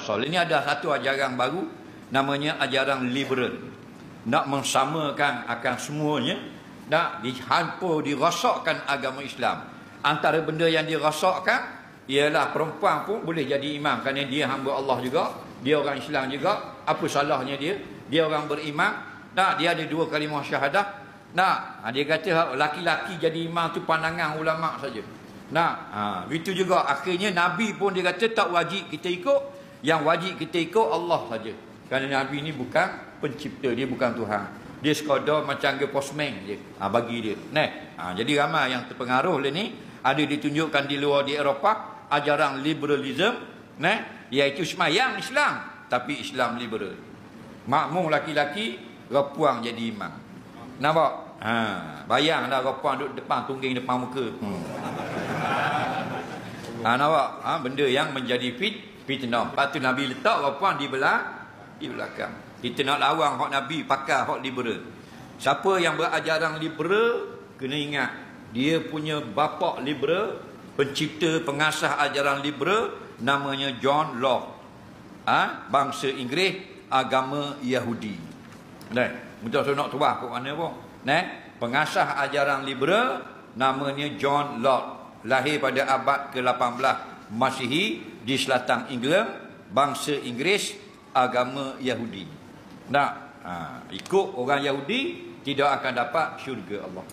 Soal ini ada satu ajaran baru, namanya ajaran liberal. Nak mensamakan akan semuanya, nak dihampur, dirosakkan agama Islam. Antara benda yang dirosakkan ialah perempuan pun boleh jadi imam, kerana dia hamba Allah juga, dia orang Islam juga. Apa salahnya dia? Dia orang beriman. Nah, dia ada 2 kalimah syahadah. Nah, dia kata laki-laki jadi imam tu pandangan ulama saja. Nah, itu juga akhirnya Nabi pun dia kata tak wajib kita ikut. Yang wajib kita ikut Allah saja. Kerana Nabi ni bukan pencipta, dia bukan Tuhan. Dia sekadar macam ke postman je, bagi dia. Jadi ramai yang terpengaruh lah ni, ada ditunjukkan di luar di Eropah ajaran liberalism, iaitu semayang Islam tapi Islam liberal. Makmum laki-laki, repuang jadi imam. Nampak? Bayanglah repuang duduk depan tungging depan muka. Nampak? Benda yang menjadi fitnah. Lepas tu Nabi letak repuang di belakang. Kita nak lawan hak Nabi pakai hak liberal. Siapa yang berajaran liberal kena ingat, dia punya bapa liberal, pencipta pengasas ajaran liberal namanya John Locke. Bangsa Inggeris, agama Yahudi. Betul nak tuah ke mana pun. Pengasas ajaran liberal namanya John Locke. Lahir pada abad ke-18 Masihi di selatan England, bangsa Inggeris, agama Yahudi. Ikut orang Yahudi tidak akan dapat syurga Allah.